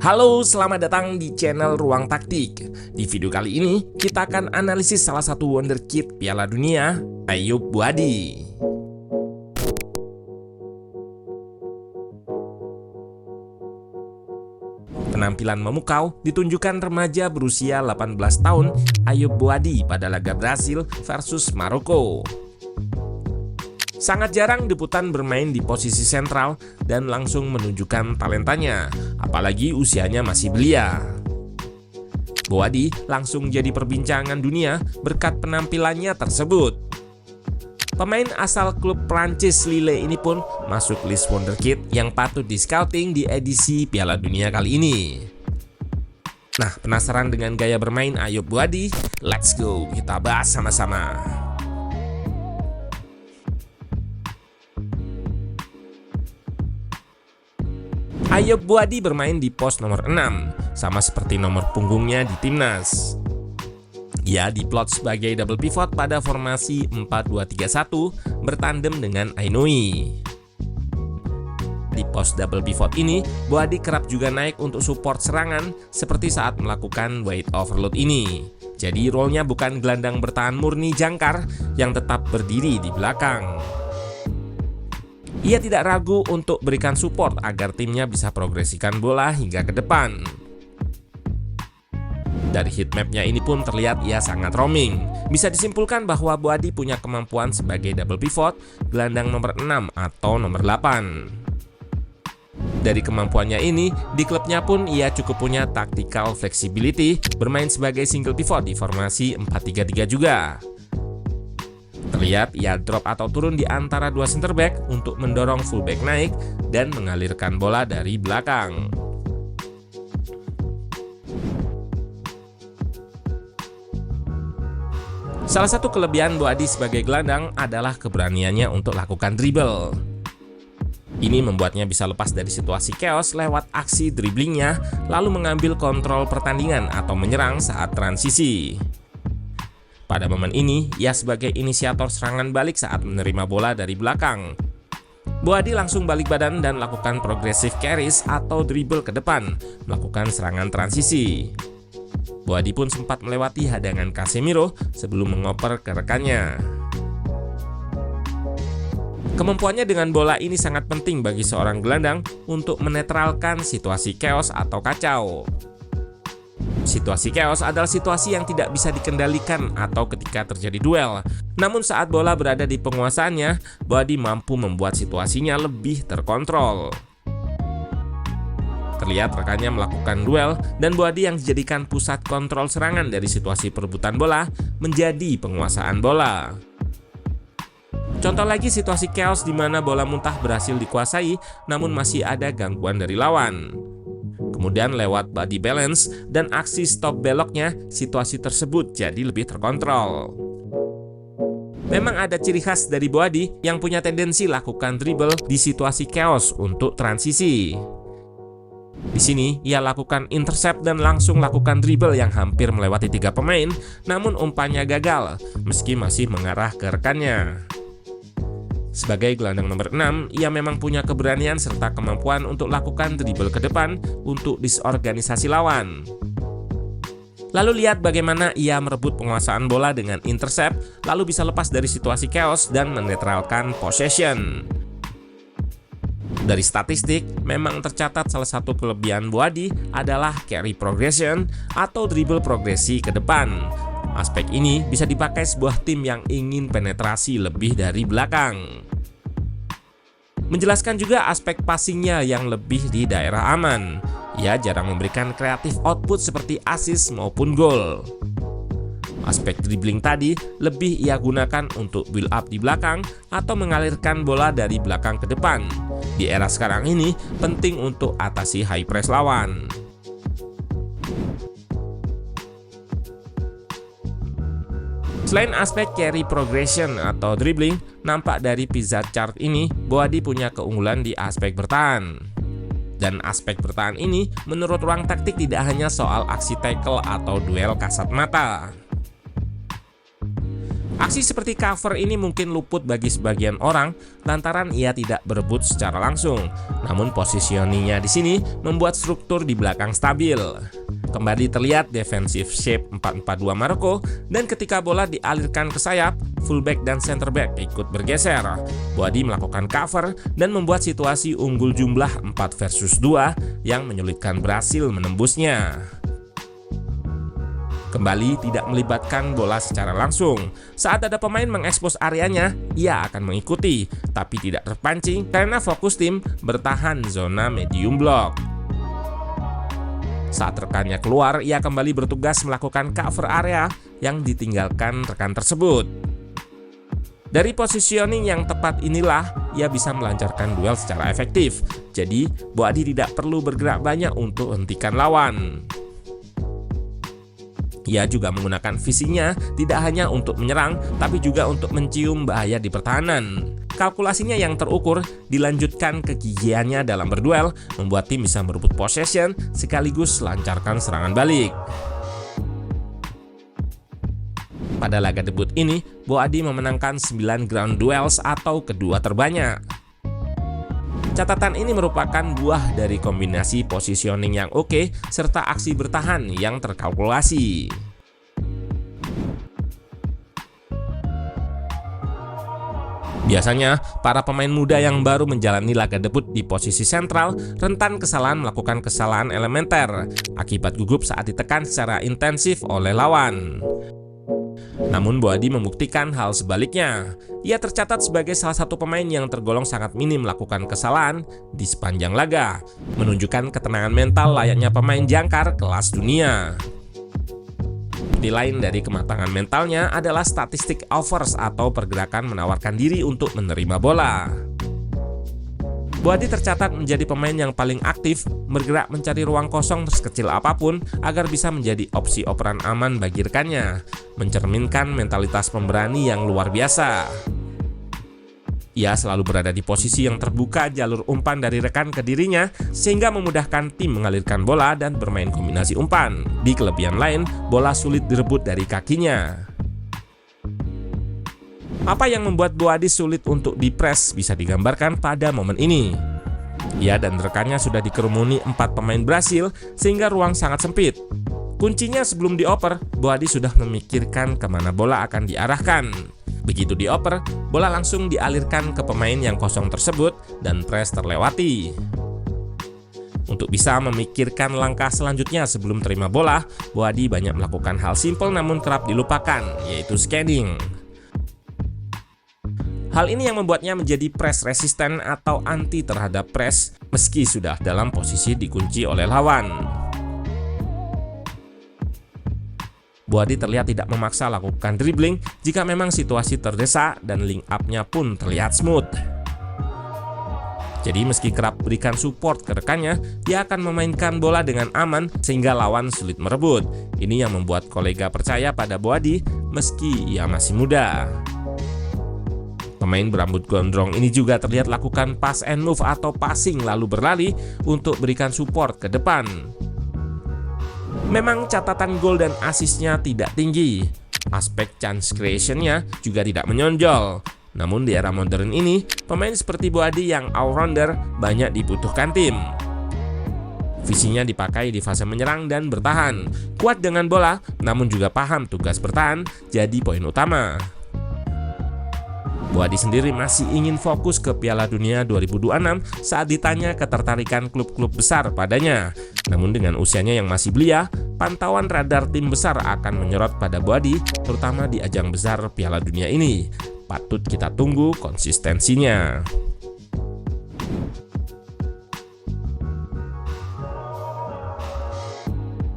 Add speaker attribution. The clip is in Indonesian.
Speaker 1: Halo, selamat datang di channel Ruang Taktik. Di video kali ini, kita akan analisis salah satu wonderkid Piala Dunia, Ayoub Boadi. Penampilan memukau ditunjukkan remaja berusia 18 tahun, Ayoub Boadi pada laga Brasil versus Maroko. Sangat jarang debutan bermain di posisi sentral dan langsung menunjukkan talentanya, apalagi usianya masih belia. Boadi langsung jadi perbincangan dunia berkat penampilannya tersebut. Pemain asal klub Prancis Lille ini pun masuk list wonderkid yang patut di-scouting di edisi Piala Dunia kali ini. Nah, penasaran dengan gaya bermain Ayoub Boadi? Let's go, kita bahas sama-sama. Ayoub Boadi bermain di pos nomor 6, sama seperti nomor punggungnya di timnas. Ia diplot sebagai double pivot pada formasi 4-2-3-1 bertandem dengan Ainoui. Di pos double pivot ini, Boadi kerap juga naik untuk support serangan seperti saat melakukan weight overload ini. Jadi role-nya bukan gelandang bertahan murni jangkar yang tetap berdiri di belakang. Ia tidak ragu untuk berikan support agar timnya bisa progresikan bola hingga ke depan. Dari heatmapnya ini pun terlihat ia sangat roaming. Bisa disimpulkan bahwa Boadi punya kemampuan sebagai double pivot, gelandang nomor 6 atau nomor 8. Dari kemampuannya ini, di klubnya pun ia cukup punya tactical flexibility, bermain sebagai single pivot di formasi 4-3-3 juga. Terlihat ia drop atau turun di antara dua center back untuk mendorong fullback naik dan mengalirkan bola dari belakang. Salah satu kelebihan Boadi sebagai gelandang adalah keberaniannya untuk lakukan dribble. Ini membuatnya bisa lepas dari situasi chaos lewat aksi dribblingnya, lalu mengambil kontrol pertandingan atau menyerang saat transisi. Pada momen ini, ia sebagai inisiator serangan balik saat menerima bola dari belakang. Boadi langsung balik badan dan lakukan progressive carries atau dribble ke depan, melakukan serangan transisi. Boadi pun sempat melewati hadangan Casemiro sebelum mengoper ke rekannya. Kemampuannya dengan bola ini sangat penting bagi seorang gelandang untuk menetralkan situasi chaos atau kacau. Situasi chaos adalah situasi yang tidak bisa dikendalikan atau ketika terjadi duel. Namun saat bola berada di penguasaannya, Boadi mampu membuat situasinya lebih terkontrol. Terlihat rekannya melakukan duel dan Boadi yang dijadikan pusat kontrol serangan dari situasi perebutan bola menjadi penguasaan bola. Contoh lagi situasi chaos di mana bola muntah berhasil dikuasai namun masih ada gangguan dari lawan. Kemudian lewat body balance dan aksi stop beloknya, situasi tersebut jadi lebih terkontrol. Memang ada ciri khas dari Boadi yang punya tendensi lakukan dribble di situasi chaos untuk transisi. Di sini ia lakukan intercept dan langsung lakukan dribble yang hampir melewati 3 pemain, namun umpannya gagal meski masih mengarah ke rekannya. Sebagai gelandang nomor 6, ia memang punya keberanian serta kemampuan untuk lakukan dribble ke depan untuk disorganisasi lawan. Lalu lihat bagaimana ia merebut penguasaan bola dengan intercept, lalu bisa lepas dari situasi chaos dan menetralkan possession. Dari statistik, memang tercatat salah satu kelebihan Boadi adalah carry progression atau dribble progresi ke depan. Aspek ini bisa dipakai sebuah tim yang ingin penetrasi lebih dari belakang. Menjelaskan juga aspek passingnya yang lebih di daerah aman. Ia jarang memberikan kreatif output seperti assist maupun gol. Aspek dribbling tadi lebih ia gunakan untuk build up di belakang atau mengalirkan bola dari belakang ke depan. Di era sekarang ini penting untuk atasi high press lawan. Selain aspek carry progression atau dribbling, nampak dari pizza chart ini Boadi punya keunggulan di aspek bertahan. Dan aspek bertahan ini menurut Ruang Taktik tidak hanya soal aksi tackle atau duel kasat mata. Aksi seperti cover ini mungkin luput bagi sebagian orang lantaran ia tidak berebut secara langsung. Namun positioningnya di sini membuat struktur di belakang stabil. Kembali terlihat defensive shape 4-4-2 Maroko, dan ketika bola dialirkan ke sayap, fullback dan center back ikut bergeser. Boadi melakukan cover dan membuat situasi unggul jumlah 4 versus 2 yang menyulitkan Brasil menembusnya. Kembali tidak melibatkan bola secara langsung. Saat ada pemain mengekspos areanya, ia akan mengikuti, tapi tidak terpancing karena fokus tim bertahan zona medium block. Saat rekannya keluar, ia kembali bertugas melakukan cover area yang ditinggalkan rekan tersebut. Dari positioning yang tepat inilah, ia bisa melancarkan duel secara efektif. Jadi, Boadi tidak perlu bergerak banyak untuk hentikan lawan. Ia juga menggunakan visinya tidak hanya untuk menyerang, tapi juga untuk mencium bahaya di pertahanan. Kalkulasinya yang terukur dilanjutkan kegigihannya dalam berduel, membuat tim bisa merebut possession sekaligus lancarkan serangan balik. Pada laga debut ini, Boadi memenangkan 9 ground duels atau kedua terbanyak. Catatan ini merupakan buah dari kombinasi positioning yang oke serta aksi bertahan yang terkalkulasi. Biasanya, para pemain muda yang baru menjalani laga debut di posisi sentral rentan kesalahan melakukan kesalahan elementer akibat gugup saat ditekan secara intensif oleh lawan. Namun Boadi membuktikan hal sebaliknya. Ia tercatat sebagai salah satu pemain yang tergolong sangat minim melakukan kesalahan di sepanjang laga, menunjukkan ketenangan mental layaknya pemain jangkar kelas dunia. Bukti lain dari kematangan mentalnya adalah statistik offers atau pergerakan menawarkan diri untuk menerima bola. Boadi tercatat menjadi pemain yang paling aktif, bergerak mencari ruang kosong sekecil apapun agar bisa menjadi opsi operan aman bagi rekannya, mencerminkan mentalitas pemberani yang luar biasa. Ia selalu berada di posisi yang terbuka jalur umpan dari rekan ke dirinya, sehingga memudahkan tim mengalirkan bola dan bermain kombinasi umpan. Di kelebihan lain, bola sulit direbut dari kakinya. Apa yang membuat Boadi sulit untuk dipres bisa digambarkan pada momen ini. Ia dan rekannya sudah dikerumuni 4 pemain Brasil sehingga ruang sangat sempit. Kuncinya sebelum dioper, Boadi sudah memikirkan kemana bola akan diarahkan. Begitu dioper, bola langsung dialirkan ke pemain yang kosong tersebut dan pres terlewati. Untuk bisa memikirkan langkah selanjutnya sebelum terima bola, Boadi banyak melakukan hal simpel namun kerap dilupakan, yaitu scanning. Hal ini yang membuatnya menjadi press resisten atau anti terhadap press meski sudah dalam posisi dikunci oleh lawan. Boadi terlihat tidak memaksa lakukan dribbling jika memang situasi terdesak dan link up-nya pun terlihat smooth. Jadi meski kerap berikan support ke rekannya, dia akan memainkan bola dengan aman sehingga lawan sulit merebut. Ini yang membuat kolega percaya pada Boadi meski ia masih muda. Pemain berambut gondrong ini juga terlihat lakukan pass and move atau passing lalu berlari untuk berikan support ke depan. Memang catatan gol dan asisnya tidak tinggi, aspek chance creation-nya juga tidak menonjol. Namun di era modern ini, pemain seperti Boadi yang all-rounder banyak dibutuhkan tim. Visinya dipakai di fase menyerang dan bertahan, kuat dengan bola, namun juga paham tugas bertahan jadi poin utama. Boadi sendiri masih ingin fokus ke Piala Dunia 2026 saat ditanya ketertarikan klub-klub besar padanya. Namun dengan usianya yang masih belia, pantauan radar tim besar akan menyorot pada Boadi, terutama di ajang besar Piala Dunia ini. Patut kita tunggu konsistensinya.